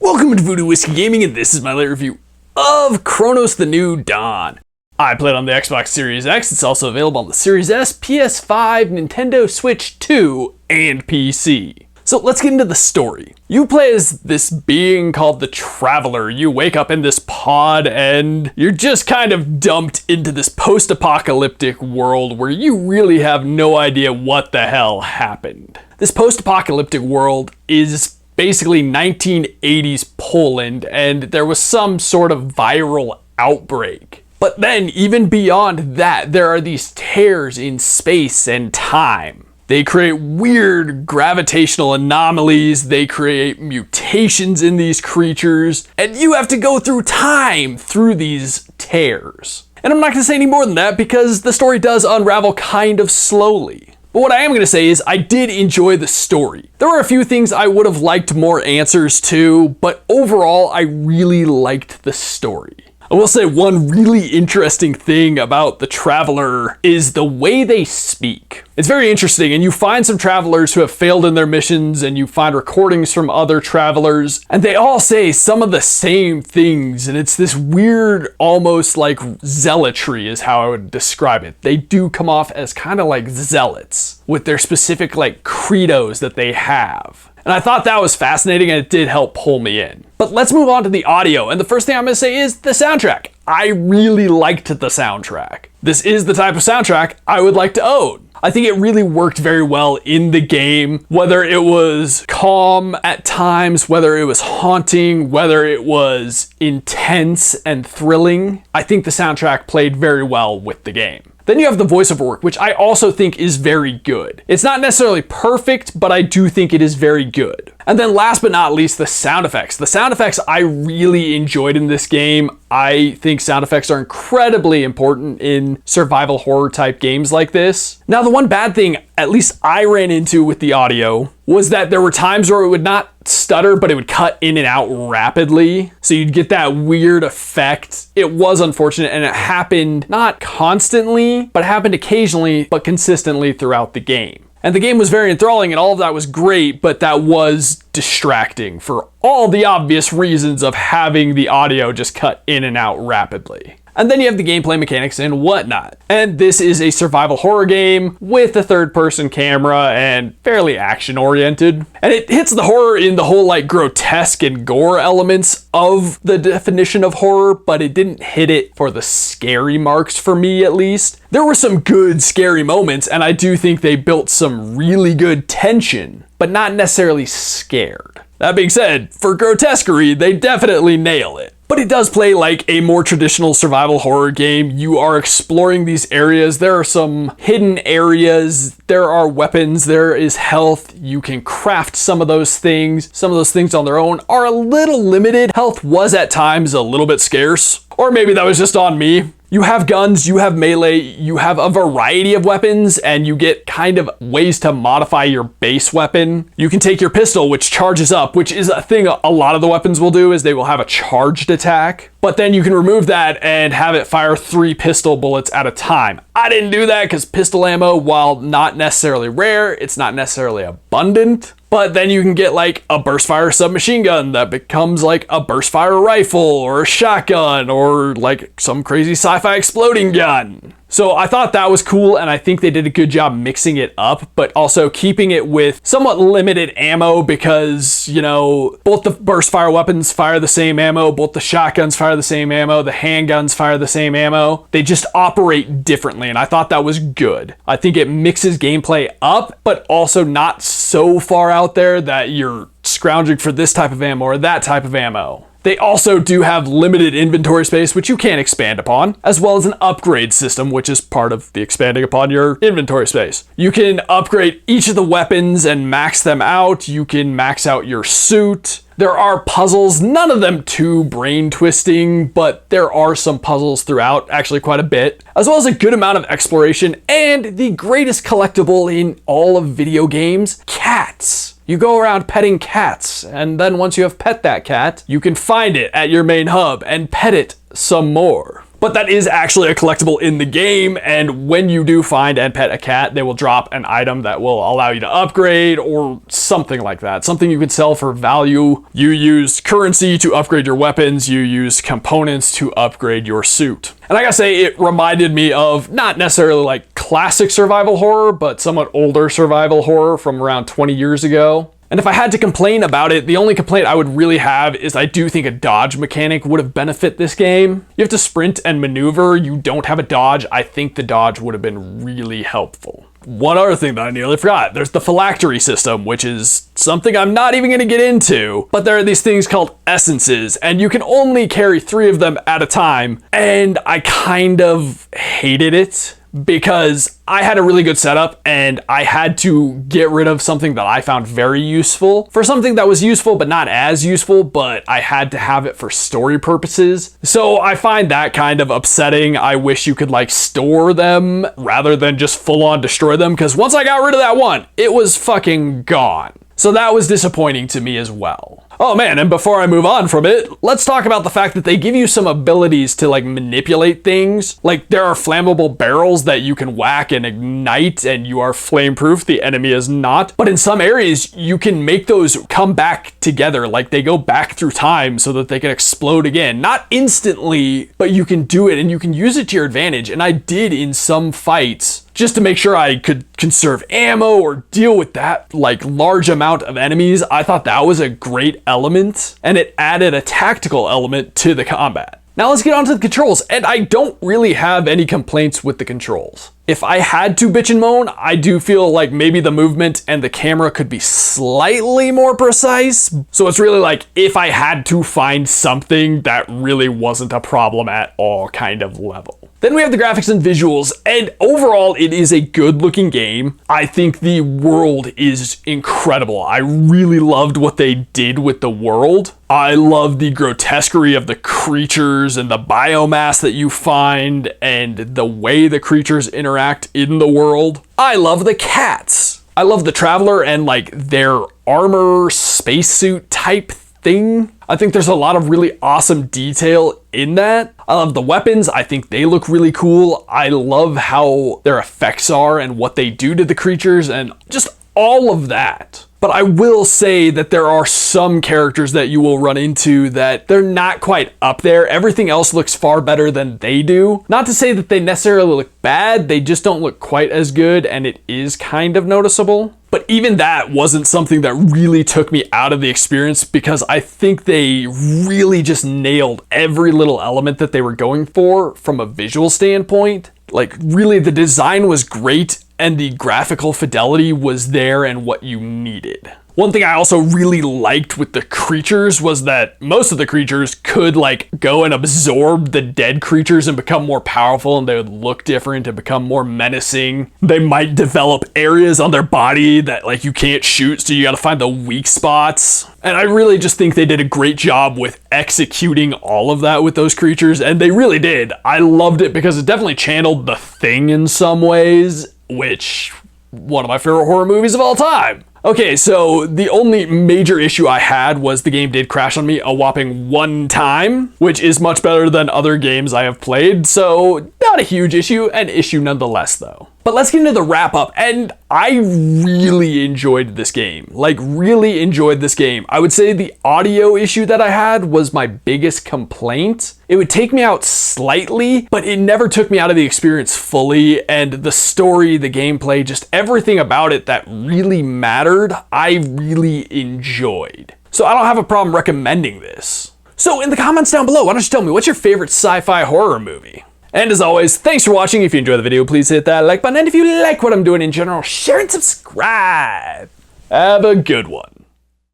Welcome to Voodoo Whiskey Gaming, and this is my late review of Cronos: The New Dawn. I played on the Xbox Series X. It's also available on the Series S, PS5, Nintendo Switch 2, and PC. So let's get into the story. You play as this being called the Traveler. You wake up in this pod and you're just kind of dumped into this post-apocalyptic world where you really have no idea what the hell happened. This post-apocalyptic world is basically 1980s Poland, and there was some sort of viral outbreak. But then, even beyond that, there are these tears in space and time. They create weird gravitational anomalies, they create mutations in these creatures, and you have to go through time through these tears. And I'm not going to say any more than that because the story does unravel kind of slowly. But what I am going to say is I did enjoy the story. There were a few things I would have liked more answers to, but overall I really liked the story. I will say one really interesting thing about the Traveler is the way they speak. It's very interesting, and you find some travelers who have failed in their missions, and you find recordings from other travelers, and they all say some of the same things, and it's this weird, almost like zealotry is how I would describe it. They do come off as kind of like zealots with their specific like credos that they have. And I thought that was fascinating, and it did help pull me in. But let's move on to the audio, and the first thing I'm gonna say is the soundtrack. I really liked the soundtrack. This is the type of soundtrack I would like to own. I think it really worked very well in the game, whether it was calm at times, whether it was haunting, whether it was intense and thrilling. I think the soundtrack played very well with the game. Then you have the voiceover work, which I also think is very good. It's not necessarily perfect, but I do think it is very good. And then last but not least, the sound effects. The sound effects I really enjoyed in this game. I think sound effects are incredibly important in survival horror type games like this. Now, the one bad thing, at least I ran into with the audio, was that there were times where it would not stutter, but it would cut in and out rapidly. So you'd get that weird effect. It was unfortunate, and it happened not constantly, but it happened occasionally, but consistently throughout the game. And the game was very enthralling, and all of that was great, but that was distracting for all the obvious reasons of having the audio just cut in and out rapidly. And then you have the gameplay mechanics and whatnot. And this is a survival horror game with a third-person camera and fairly action-oriented. And it hits the horror in the whole like grotesque and gore elements of the definition of horror, but it didn't hit it for the scary marks for me, at least. There were some good scary moments, and I do think they built some really good tension, but not necessarily scared. That being said, for grotesquerie, they definitely nail it. But it does play like a more traditional survival horror game. You are exploring these areas. There are some hidden areas. There are weapons. There is health. You can craft some of those things. Some of those things on their own are a little limited. Health was at times a little bit scarce. Or maybe that was just on me. You have guns, you have melee, you have a variety of weapons, and you get kind of ways to modify your base weapon. You can take your pistol, which charges up, which is a thing a lot of the weapons will do, is they will have a charged attack. But then you can remove that and have it fire 3 pistol bullets at a time. I didn't do that because pistol ammo, while not necessarily rare, it's not necessarily abundant. But then you can get like a burst fire submachine gun that becomes like a burst fire rifle or a shotgun or like some crazy sci-fi exploding gun. So I thought that was cool, and I think they did a good job mixing it up, but also keeping it with somewhat limited ammo because, you know, both the burst fire weapons fire the same ammo, both the shotguns fire the same ammo, the handguns fire the same ammo. They just operate differently, and I thought that was good. I think it mixes gameplay up, but also not so far out there that you're scrounging for this type of ammo or that type of ammo. They also do have limited inventory space, which you can expand upon, as well as an upgrade system, which is part of the expanding upon your inventory space. You can upgrade each of the weapons and max them out. You can max out your suit. There are puzzles, none of them too brain twisting, but there are some puzzles throughout, actually quite a bit, as well as a good amount of exploration, and the greatest collectible in all of video games, cats. You go around petting cats, and then once you have pet that cat, you can find it at your main hub and pet it some more. But that is actually a collectible in the game, and when you do find and pet a cat, they will drop an item that will allow you to upgrade or something like that. Something you can sell for value. You use currency to upgrade your weapons, you use components to upgrade your suit. And I gotta say, it reminded me of not necessarily like classic survival horror, but somewhat older survival horror from around 20 years ago. And if I had to complain about it, the only complaint I would really have is I do think a dodge mechanic would have benefited this game. You have to sprint and maneuver, you don't have a dodge. I think the dodge would have been really helpful. One other thing that I nearly forgot, there's the phylactery system, which is something I'm not even gonna get into, but there are these things called essences, and you can only carry 3 of them at a time, and I kind of hated it because I had a really good setup and I had to get rid of something that I found very useful for something that was useful but not as useful, but I had to have it for story purposes. So I find that kind of upsetting. I wish you could like store them rather than just full on destroy them, because once I got rid of that one, it was fucking gone. So that was disappointing to me as well. Oh man, and before I move on from it, let's talk about the fact that they give you some abilities to like manipulate things. Like there are flammable barrels that you can whack and ignite and you are flame proof, the enemy is not. But in some areas, you can make those come back together, like they go back through time so that they can explode again. Not instantly, but you can do it and you can use it to your advantage. And I did in some fights, just to make sure I could conserve ammo or deal with that like large amount of enemies. I thought that was a great element, and it added a tactical element to the combat. Now let's get on to the controls, and I don't really have any complaints with the controls. If I had to bitch and moan, I do feel like maybe the movement and the camera could be slightly more precise. So it's really like if I had to find something that really wasn't a problem at all kind of level. Then we have the graphics and visuals, and overall it is a good looking game. I think the world is incredible. I really loved what they did with the world. I love the grotesquerie of the creatures and the biomass that you find and the way the creatures interact in the world. I love the cats. I love the Traveler and like their armor spacesuit type thing. I think there's a lot of really awesome detail in that. I love the weapons. I think they look really cool. I love how their effects are and what they do to the creatures and just all of that. But I will say that there are some characters that you will run into that they're not quite up there. Everything else looks far better than they do. Not to say that they necessarily look bad, they just don't look quite as good, and it is kind of noticeable. But even that wasn't something that really took me out of the experience, because I think they really just nailed every little element that they were going for from a visual standpoint. Like really the design was great and the graphical fidelity was there and what you needed. One thing I also really liked with the creatures was that most of the creatures could like go and absorb the dead creatures and become more powerful, and they would look different and become more menacing. They might develop areas on their body that like you can't shoot, so you gotta find the weak spots. And I really just think they did a great job with executing all of that with those creatures, and they really did. I loved it because it definitely channeled The Thing in some ways, which one of my favorite horror movies of all time. Okay, so the only major issue I had was the game did crash on me a whopping 1 time, which is much better than other games I have played, so not a huge issue, an issue nonetheless though. But let's get into the wrap up, and I really enjoyed this game. Like, really enjoyed this game. I would say the audio issue that I had was my biggest complaint. It would take me out slightly, but it never took me out of the experience fully, and the story, the gameplay, just everything about it that really mattered, I really enjoyed. So I don't have a problem recommending this. So in the comments down below, why don't you tell me, what's your favorite sci-fi horror movie? And as always, thanks for watching. If you enjoyed the video, please hit that like button. And if you like what I'm doing in general, share and subscribe. Have a good one.